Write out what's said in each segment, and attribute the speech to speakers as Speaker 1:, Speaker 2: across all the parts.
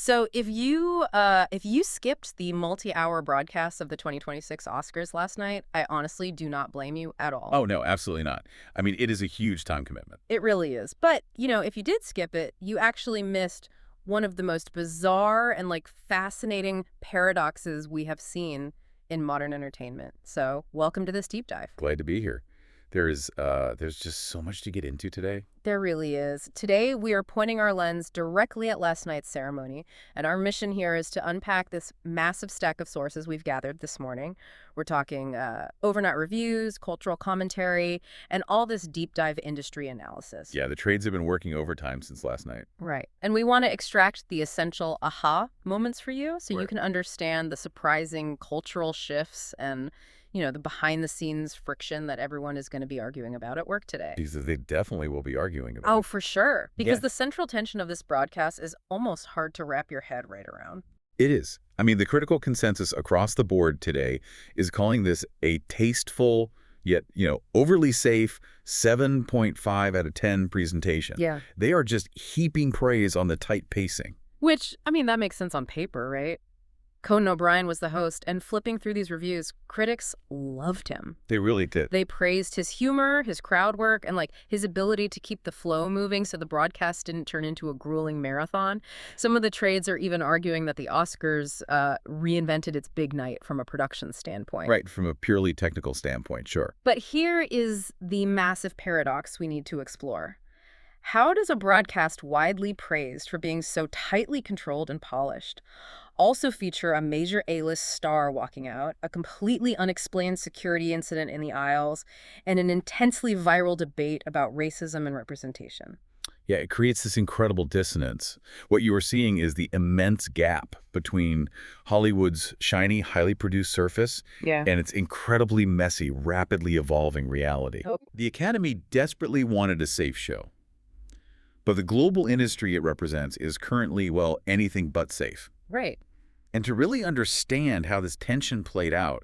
Speaker 1: So if you skipped the multi-hour broadcast of the 2026 Oscars last night, I honestly do not blame you at all.
Speaker 2: Oh, no, absolutely not. I mean, it is a huge time commitment.
Speaker 1: It really is. But, if you did skip it, you actually missed one of the most bizarre and fascinating paradoxes we have seen in modern entertainment. So, welcome to this deep dive.
Speaker 2: Glad to be here. There's just so much to get into today.
Speaker 1: There really is. Today, we are pointing our lens directly at last night's ceremony, and our mission here is to unpack this massive stack of sources we've gathered this morning. We're talking overnight reviews, cultural commentary, and all this deep dive industry analysis.
Speaker 2: Yeah, the trades have been working overtime since last night.
Speaker 1: Right. And we want to extract the essential aha moments for you so you
Speaker 2: Right.
Speaker 1: can understand the surprising cultural shifts and, the behind the scenes friction that everyone is going to be arguing about at work today.
Speaker 2: Jesus, they definitely will be arguing about
Speaker 1: Oh,
Speaker 2: it.
Speaker 1: for sure.
Speaker 2: Yeah,
Speaker 1: Because the central tension of this broadcast is almost hard to wrap your head right around.
Speaker 2: it is. I mean, the critical consensus across the board today is calling this a tasteful, yet, overly safe 7.5 out of 10 presentation.
Speaker 1: Yeah.
Speaker 2: They are just heaping praise on the tight pacing.
Speaker 1: Which, that makes sense on paper, right? Conan O'Brien was the host, and flipping through these reviews, critics loved him.
Speaker 2: They really did.
Speaker 1: They praised his humor, his crowd work, and his ability to keep the flow moving so the broadcast didn't turn into a grueling marathon. Some of the trades are even arguing that the Oscars reinvented its big night from a production standpoint.
Speaker 2: Right, from a purely technical standpoint, sure.
Speaker 1: But here is the massive paradox we need to explore. How does a broadcast widely praised for being so tightly controlled and polished also feature a major A-list star walking out, a completely unexplained security incident in the aisles, and an intensely viral debate about racism and representation?
Speaker 2: Yeah, it creates this incredible dissonance. What you are seeing is the immense gap between Hollywood's shiny, highly produced surface
Speaker 1: Yeah.
Speaker 2: and its incredibly messy, rapidly evolving reality.
Speaker 1: Oh.
Speaker 2: The Academy desperately wanted a safe show, but the global industry it represents is currently, well, anything but safe.
Speaker 1: Right.
Speaker 2: And to really understand how this tension played out,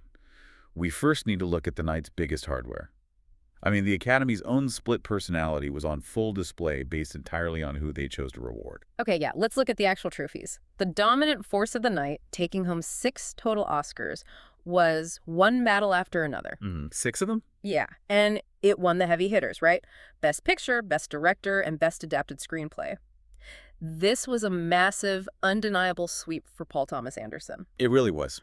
Speaker 2: we first need to look at the night's biggest hardware. I mean, the Academy's own split personality was on full display based entirely on who they chose to reward.
Speaker 1: Okay, yeah, let's look at the actual trophies. The dominant force of the night, taking home 6 total Oscars, was one battle after another.
Speaker 2: 6 of them?
Speaker 1: Yeah, and it won the heavy hitters, right? Best Picture, Best Director, and Best Adapted Screenplay. This was a massive, undeniable sweep for Paul Thomas Anderson.
Speaker 2: It really was.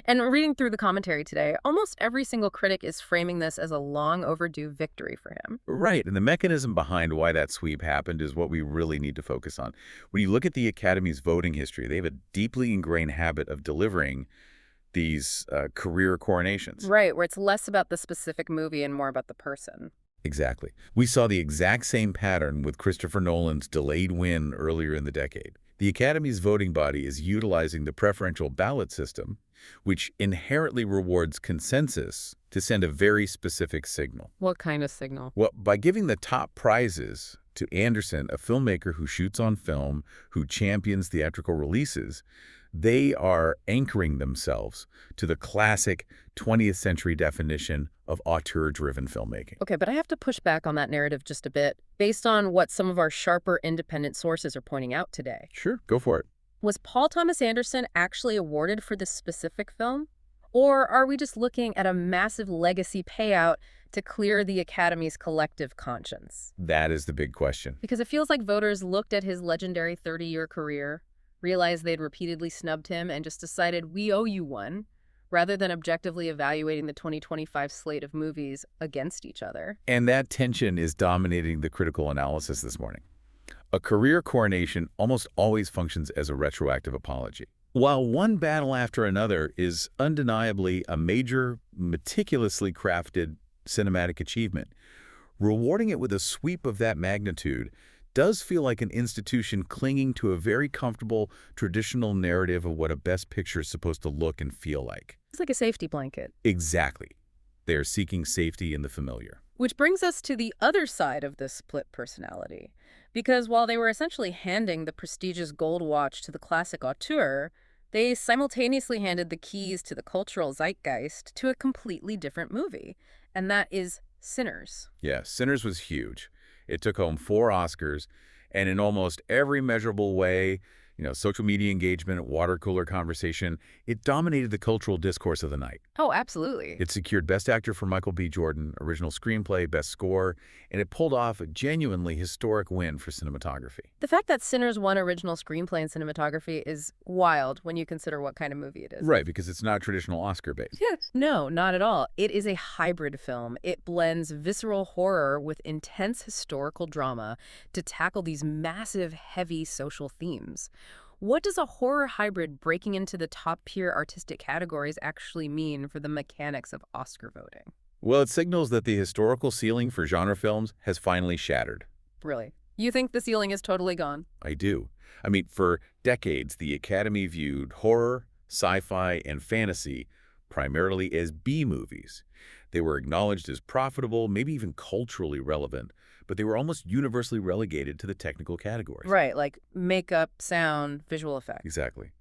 Speaker 1: And reading through the commentary today, almost every single critic is framing this as a long overdue victory for him.
Speaker 2: Right, and the mechanism behind why that sweep happened is what we really need to focus on. When you look at the Academy's voting history, they have a deeply ingrained habit of delivering these career coronations.
Speaker 1: Right, where it's less about the specific movie and more about the person.
Speaker 2: Exactly. We saw the exact same pattern with Christopher Nolan's delayed win earlier in the decade. The Academy's voting body is utilizing the preferential ballot system, which inherently rewards consensus to send a very specific signal.
Speaker 1: What kind of signal?
Speaker 2: Well, by giving the top prizes to Anderson, a filmmaker who shoots on film, who champions theatrical releases, they are anchoring themselves to the classic 20th century definition of auteur-driven filmmaking.
Speaker 1: Okay, but I have to push back on that narrative just a bit, based on what some of our sharper independent sources are pointing out today.
Speaker 2: Sure, go for it.
Speaker 1: Was Paul Thomas Anderson actually awarded for this specific film? Or are we just looking at a massive legacy payout to clear the Academy's collective conscience?
Speaker 2: That is the big question.
Speaker 1: Because it feels like voters looked at his legendary 30-year career, realized they'd repeatedly snubbed him, and just decided, we owe you one, rather than objectively evaluating the 2025 slate of movies against each other.
Speaker 2: And that tension is dominating the critical analysis this morning. A career coronation almost always functions as a retroactive apology. While one battle after another is undeniably a major, meticulously crafted cinematic achievement, rewarding it with a sweep of that magnitude does feel like an institution clinging to a very comfortable, traditional narrative of what a best picture is supposed to look and feel like.
Speaker 1: It's like a safety blanket.
Speaker 2: Exactly. They are seeking safety in the familiar.
Speaker 1: Which brings us to the other side of this split personality. Because while they were essentially handing the prestigious gold watch to the classic auteur, they simultaneously handed the keys to the cultural zeitgeist to a completely different movie. And that is Sinners.
Speaker 2: Yeah, Sinners was huge. It took home 4 Oscars, and in almost every measurable way, Social media engagement, water cooler conversation, it dominated the cultural discourse of the night.
Speaker 1: Oh, absolutely.
Speaker 2: It secured Best Actor for Michael B. Jordan, Original Screenplay, Best Score, and it pulled off a genuinely historic win for cinematography.
Speaker 1: The fact that Sinners won original screenplay and cinematography is wild when you consider what kind of movie it is.
Speaker 2: Right, because it's not traditional Oscar-based.
Speaker 1: Yes. No, not at all. It is a hybrid film. It blends visceral horror with intense historical drama to tackle these massive, heavy social themes. What does a horror hybrid breaking into the top-tier artistic categories actually mean for the mechanics of Oscar voting?
Speaker 2: Well, it signals that the historical ceiling for genre films has finally shattered.
Speaker 1: Really? You think the ceiling is totally gone?
Speaker 2: I do. I mean, for decades, the Academy viewed horror, sci-fi, and fantasy primarily as B-movies. They were acknowledged as profitable, maybe even culturally relevant, but they were almost universally relegated to the technical categories.
Speaker 1: Right, like makeup, sound, visual effects.
Speaker 2: Exactly.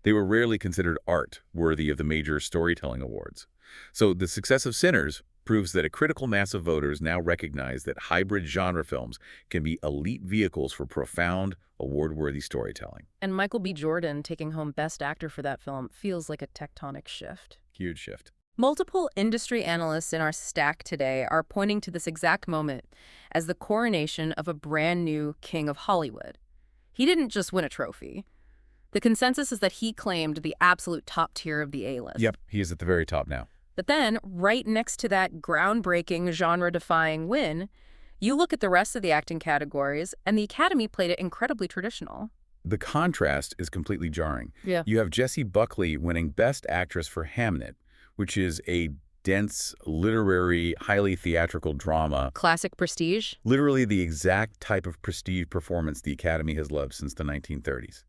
Speaker 2: They were rarely considered art worthy of the major storytelling awards. So the success of Sinners proves that a critical mass of voters now recognize that hybrid genre films can be elite vehicles for profound, award-worthy storytelling.
Speaker 1: And Michael B. Jordan taking home Best Actor for that film feels like a tectonic shift.
Speaker 2: Huge shift.
Speaker 1: Multiple industry analysts in our stack today are pointing to this exact moment as the coronation of a brand new king of Hollywood. He didn't just win a trophy. The consensus is that he claimed the absolute top tier of the A-list.
Speaker 2: Yep, he is at the very top now.
Speaker 1: But then, right next to that groundbreaking, genre-defying win, you look at the rest of the acting categories, and the Academy played it incredibly traditional.
Speaker 2: The contrast is completely jarring.
Speaker 1: Yeah.
Speaker 2: You have Jessie Buckley winning Best Actress for Hamnet, which is a dense, literary, highly theatrical drama.
Speaker 1: Classic prestige.
Speaker 2: Literally the exact type of prestige performance the Academy has loved since the 1930s.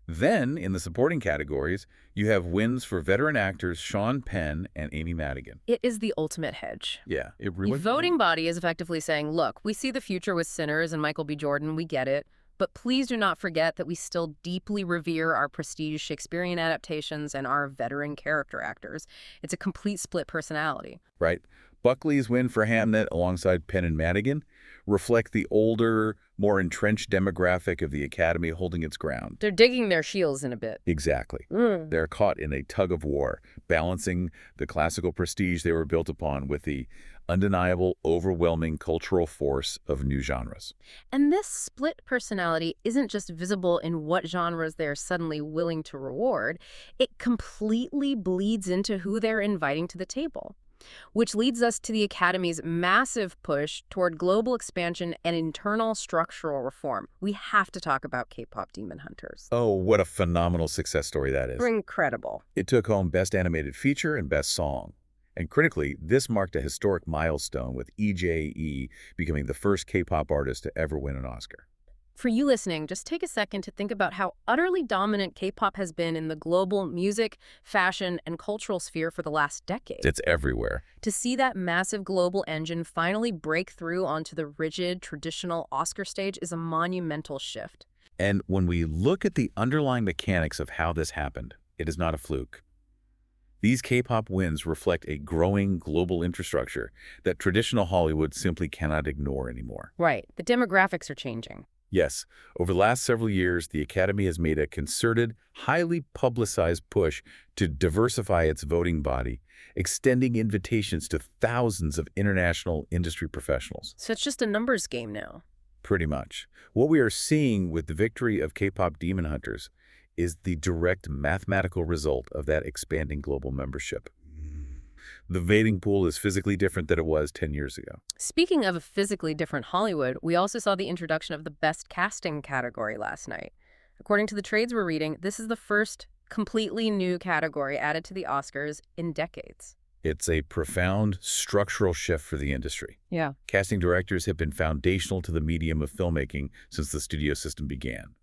Speaker 2: Then, in the supporting categories, you have wins for veteran actors Sean Penn and Amy Madigan.
Speaker 1: It is the ultimate hedge.
Speaker 2: Yeah, it
Speaker 1: The
Speaker 2: really...
Speaker 1: voting body is effectively saying, look, we see the future with Sinners and Michael B. Jordan, we get it, but please do not forget that we still deeply revere our prestige Shakespearean adaptations and our veteran character actors. It's a complete split personality.
Speaker 2: Right. Buckley's win for Hamnet alongside Penn and Madigan reflect the older, more entrenched demographic of the Academy holding its ground.
Speaker 1: They're digging their shields in a bit.
Speaker 2: Exactly. They're caught in a tug of war, balancing the classical prestige they were built upon with the undeniable, overwhelming cultural force of new genres.
Speaker 1: And this split personality isn't just visible in what genres they're suddenly willing to reward. It completely bleeds into who they're inviting to the table. Which leads us to the Academy's massive push toward global expansion and internal structural reform. We have to talk about K-pop Demon Hunters.
Speaker 2: Oh, what a phenomenal success story that is.
Speaker 1: They're incredible.
Speaker 2: It took home Best Animated Feature and Best Song. And critically, this marked a historic milestone with EJE becoming the first K-pop artist to ever win an Oscar.
Speaker 1: For you listening, just take a second to think about how utterly dominant K-pop has been in the global music, fashion, and cultural sphere for the last decade.
Speaker 2: It's everywhere.
Speaker 1: To see that massive global engine finally break through onto the rigid, traditional Oscar stage is a monumental shift.
Speaker 2: And when we look at the underlying mechanics of how this happened, it is not a fluke. These K-pop wins reflect a growing global infrastructure that traditional Hollywood simply cannot ignore anymore.
Speaker 1: Right. The demographics are changing.
Speaker 2: Yes, over the last several years, the Academy has made a concerted, highly publicized push to diversify its voting body, extending invitations to thousands of international industry professionals.
Speaker 1: So it's just a numbers game now.
Speaker 2: Pretty much. What we are seeing with the victory of K-pop Demon Hunters is the direct mathematical result of that expanding global membership. The voting pool is physically different than it was 10 years ago.
Speaker 1: Speaking of a physically different Hollywood, we also saw the introduction of the Best Casting category last night. According to the trades we're reading, this is the first completely new category added to the Oscars in decades.
Speaker 2: It's a profound structural shift for the industry.
Speaker 1: Yeah.
Speaker 2: Casting directors have been foundational to the medium of filmmaking since the studio system began.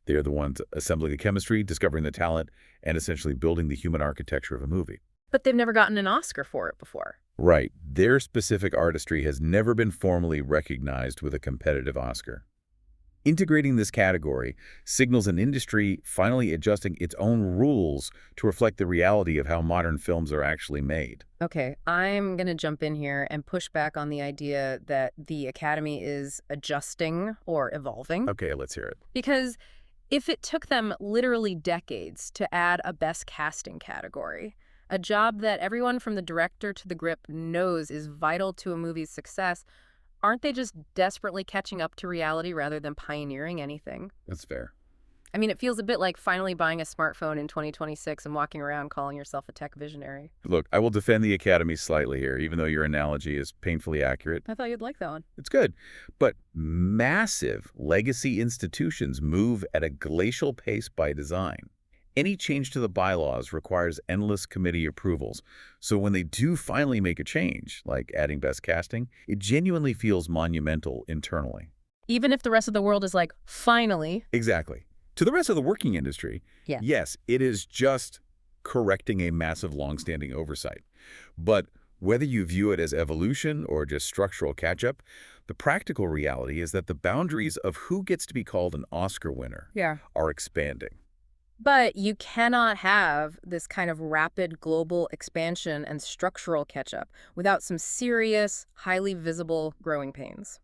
Speaker 2: They are the ones assembling the chemistry, discovering the talent, and essentially building the human architecture of a movie.
Speaker 1: But they've never gotten an Oscar for it before.
Speaker 2: Right. Their specific artistry has never been formally recognized with a competitive Oscar. Integrating this category signals an industry finally adjusting its own rules to reflect the reality of how modern films are actually made.
Speaker 1: Okay, I'm going to jump in here and push back on the idea that the Academy is adjusting or evolving.
Speaker 2: Okay, let's hear it.
Speaker 1: Because If it took them literally decades to add a best casting category, a job that everyone from the director to the grip knows is vital to a movie's success, aren't they just desperately catching up to reality rather than pioneering anything?
Speaker 2: That's fair.
Speaker 1: I mean, it feels a bit like finally buying a smartphone in 2026 and walking around calling yourself a tech visionary.
Speaker 2: Look, I will defend the Academy slightly here, even though your analogy is painfully accurate.
Speaker 1: I thought you'd like that one.
Speaker 2: It's good. But massive legacy institutions move at a glacial pace by design. Any change to the bylaws requires endless committee approvals. So when they do finally make a change, like adding best casting, it genuinely feels monumental internally.
Speaker 1: Even if the rest of the world is like, finally.
Speaker 2: Exactly. To the rest of the working industry,
Speaker 1: Yes.
Speaker 2: yes, it is just correcting a massive long-standing oversight. But whether you view it as evolution or just structural catch-up, the practical reality is that the boundaries of who gets to be called an Oscar winner
Speaker 1: Yeah.
Speaker 2: are expanding.
Speaker 1: But you cannot have this kind of rapid global expansion and structural catch-up without some serious, highly visible growing pains.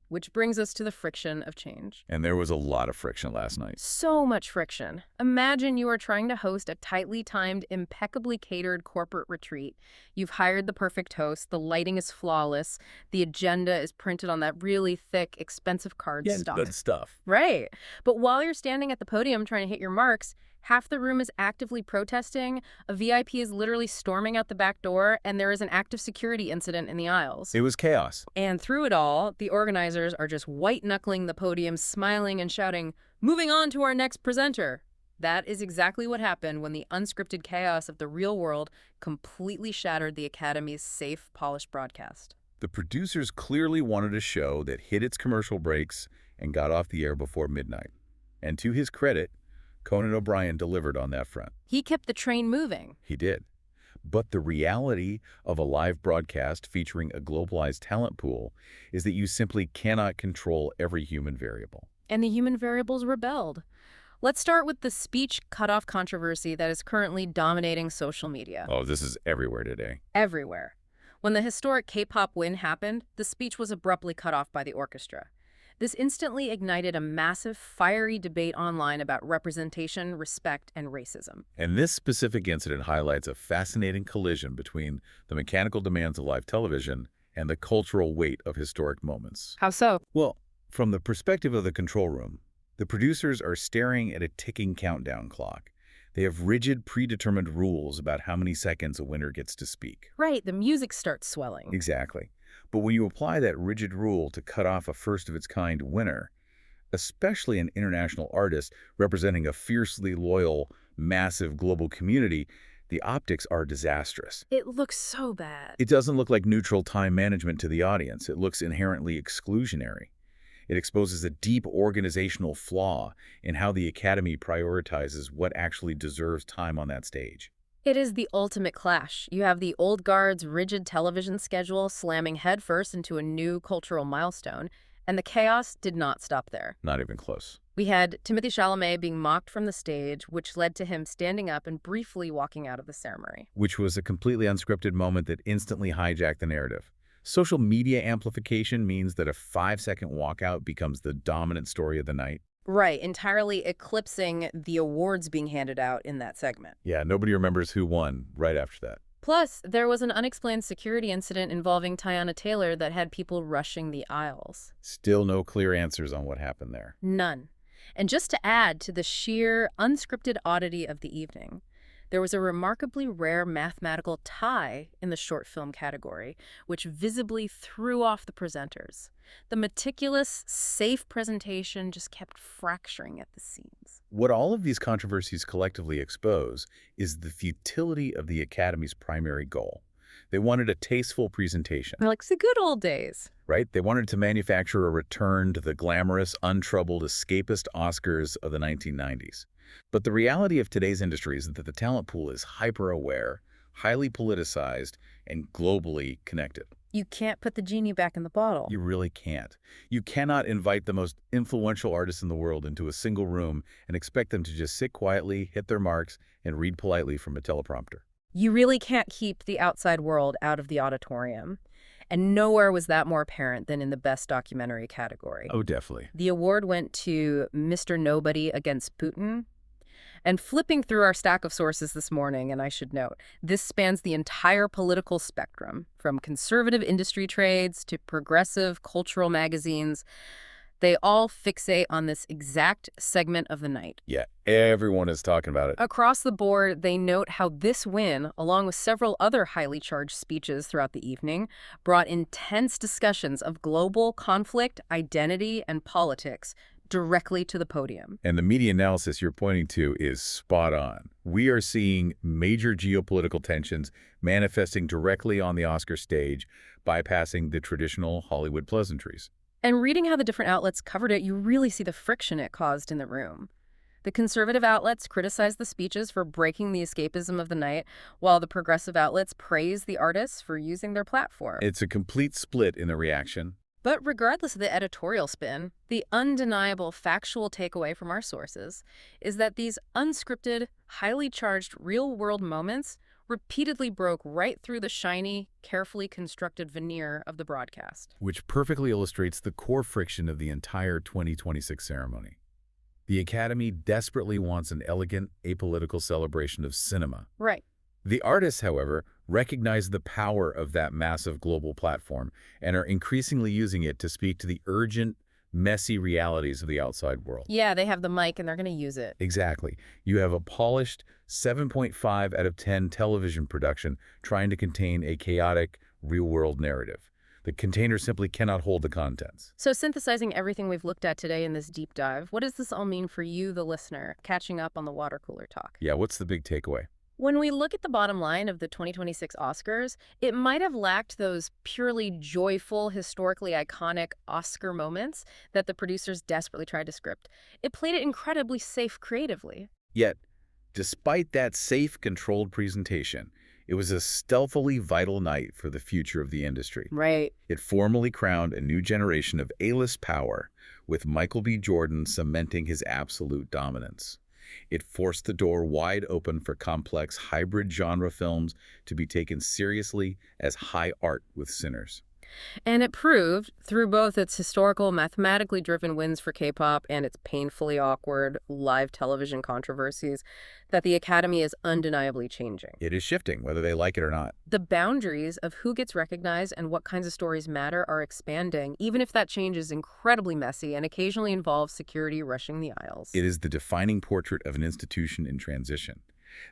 Speaker 1: Which brings us to the friction of change.
Speaker 2: And there was a lot of friction last night.
Speaker 1: So much friction. Imagine you are trying to host a tightly timed, impeccably catered corporate retreat. You've hired the perfect host, the lighting is flawless, the agenda is printed on that really thick, expensive cardstock.
Speaker 2: Good stuff.
Speaker 1: Right. But while you're standing at the podium trying to hit your marks, half the room is actively protesting, a VIP is literally storming out the back door, and there is an active security incident in the aisles.
Speaker 2: It was chaos.
Speaker 1: And through it all, the organizers are just white-knuckling the podium, smiling and shouting, "Moving on to our next presenter." That is exactly what happened when the unscripted chaos of the real world completely shattered the Academy's safe, polished broadcast.
Speaker 2: The producers clearly wanted a show that hit its commercial breaks and got off the air before midnight. And to his credit, Conan O'Brien delivered on that front.
Speaker 1: He kept the train moving.
Speaker 2: He did. But the reality of a live broadcast featuring a globalized talent pool is that you simply cannot control every human variable.
Speaker 1: And the human variables rebelled. Let's start with the speech cutoff controversy that is currently dominating social media.
Speaker 2: Oh, this is everywhere today.
Speaker 1: Everywhere. When the historic K-pop win happened, the speech was abruptly cut off by the orchestra. This instantly ignited a massive, fiery debate online about representation, respect, and racism.
Speaker 2: And this specific incident highlights a fascinating collision between the mechanical demands of live television and the cultural weight of historic moments.
Speaker 1: How so?
Speaker 2: Well, from the perspective of the control room, the producers are staring at a ticking countdown clock. They have rigid, predetermined rules about how many seconds a winner gets to speak.
Speaker 1: Right, the music starts swelling.
Speaker 2: Exactly. But when you apply that rigid rule to cut off a first-of-its-kind winner, especially an international artist representing a fiercely loyal, massive global community, the optics are disastrous.
Speaker 1: It looks so bad.
Speaker 2: It doesn't look like neutral time management to the audience. It looks inherently exclusionary. It exposes a deep organizational flaw in how the Academy prioritizes what actually deserves time on that stage.
Speaker 1: It is the ultimate clash. You have the old guard's rigid television schedule slamming headfirst into a new cultural milestone, and the chaos did not stop there.
Speaker 2: Not even close.
Speaker 1: We had Timothée Chalamet being mocked from the stage, which led to him standing up and briefly walking out of the ceremony.
Speaker 2: Which was a completely unscripted moment that instantly hijacked the narrative. Social media amplification means that a 5-second walkout becomes the dominant story of the night.
Speaker 1: Right, entirely eclipsing the awards being handed out in that segment.
Speaker 2: Yeah, nobody remembers who won right after that.
Speaker 1: Plus, there was an unexplained security incident involving Tiana Taylor that had people rushing the aisles.
Speaker 2: Still no clear answers on what happened there.
Speaker 1: None. And just to add to the sheer unscripted oddity of the evening, there was a remarkably rare mathematical tie in the short film category, which visibly threw off the presenters. The meticulous, safe presentation just kept fracturing at the seams.
Speaker 2: What all of these controversies collectively expose is the futility of the Academy's primary goal. They wanted a tasteful presentation,
Speaker 1: Like the good old days.
Speaker 2: right? They wanted to manufacture a return to the glamorous, untroubled, escapist Oscars of the 1990s. But the reality of today's industry is that the talent pool is hyper-aware, highly politicized, and globally connected.
Speaker 1: You can't put the genie back in the bottle.
Speaker 2: You really can't. You cannot invite the most influential artists in the world into a single room and expect them to just sit quietly, hit their marks, and read politely from a teleprompter.
Speaker 1: You really can't keep the outside world out of the auditorium. And nowhere was that more apparent than in the Best Documentary category.
Speaker 2: Oh, definitely.
Speaker 1: The award went to Mr. Nobody Against Putin. And flipping through our stack of sources this morning, and I should note, this spans the entire political spectrum, from conservative industry trades to progressive cultural magazines. They all fixate on this exact segment of the night.
Speaker 2: Yeah, everyone is talking about it.
Speaker 1: Across the board, they note how this win, along with several other highly charged speeches throughout the evening, brought intense discussions of global conflict, identity, and politics directly to the podium.
Speaker 2: And the media analysis you're pointing to is spot on. We are seeing major geopolitical tensions manifesting directly on the Oscar stage, bypassing the traditional Hollywood pleasantries.
Speaker 1: And reading how the different outlets covered it, you really see the friction it caused in the room. The conservative outlets criticized the speeches for breaking the escapism of the night, while the progressive outlets praised the artists for using their platform.
Speaker 2: It's a complete split in the reaction.
Speaker 1: But regardless of the editorial spin, the undeniable factual takeaway from our sources is that these unscripted, highly charged real-world moments repeatedly broke right through the shiny, carefully constructed veneer of the broadcast.
Speaker 2: Which perfectly illustrates the core friction of the entire 2026 ceremony. The Academy desperately wants an elegant, apolitical celebration of cinema.
Speaker 1: Right.
Speaker 2: The artists, however, recognize the power of that massive global platform and are increasingly using it to speak to the urgent, messy realities of the outside world.
Speaker 1: Yeah, they have the mic and they're going to use it.
Speaker 2: Exactly. You have a polished 7.5 out of 10 television production trying to contain a chaotic, real-world narrative. The container simply cannot hold the contents.
Speaker 1: So synthesizing everything we've looked at today in this deep dive, what does this all mean for you, the listener, catching up on the water cooler talk?
Speaker 2: Yeah, what's the big takeaway?
Speaker 1: When we look at the bottom line of the 2026 Oscars, it might have lacked those purely joyful, historically iconic Oscar moments that the producers desperately tried to script. It played it incredibly safe creatively.
Speaker 2: Yet, despite that safe, controlled presentation, it was a stealthily vital night for the future of the industry.
Speaker 1: Right.
Speaker 2: It formally crowned a new generation of A-list power, with Michael B. Jordan cementing his absolute dominance. It forced the door wide open for complex hybrid genre films to be taken seriously as high art with sinners.
Speaker 1: And it proved, through both its historical, mathematically driven wins for K-pop and its painfully awkward live television controversies, that the Academy is undeniably changing.
Speaker 2: It is shifting, whether they like it or not.
Speaker 1: The boundaries of who gets recognized and what kinds of stories matter are expanding, even if that change is incredibly messy and occasionally involves security rushing the aisles.
Speaker 2: It is the defining portrait of an institution in transition.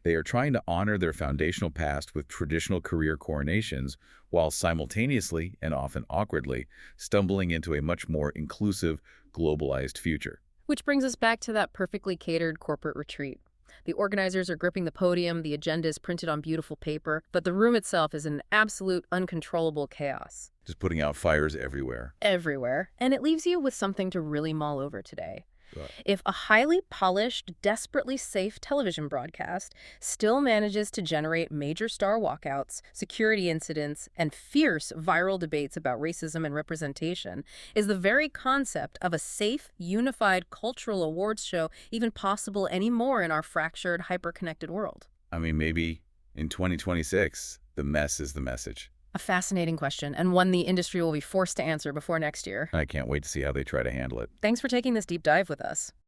Speaker 2: They are trying to honor their foundational past with traditional career coronations, while simultaneously, and often awkwardly, stumbling into a much more inclusive, globalized future.
Speaker 1: Which brings us back to that perfectly catered corporate retreat. The organizers are gripping the podium, the agenda is printed on beautiful paper, but the room itself is an absolute, uncontrollable chaos.
Speaker 2: Just putting out fires everywhere.
Speaker 1: Everywhere. And it leaves you with something to really mull over today.
Speaker 2: Right.
Speaker 1: If a highly polished, desperately safe television broadcast still manages to generate major star walkouts, security incidents, and fierce viral debates about racism and representation, is the very concept of a safe, unified cultural awards show even possible anymore in our fractured, hyper-connected world?
Speaker 2: I mean, maybe in 2026, the mess is the message.
Speaker 1: A fascinating question, and one the industry will be forced to answer before next year.
Speaker 2: I can't wait to see how they try to handle it.
Speaker 1: Thanks for taking this deep dive with us.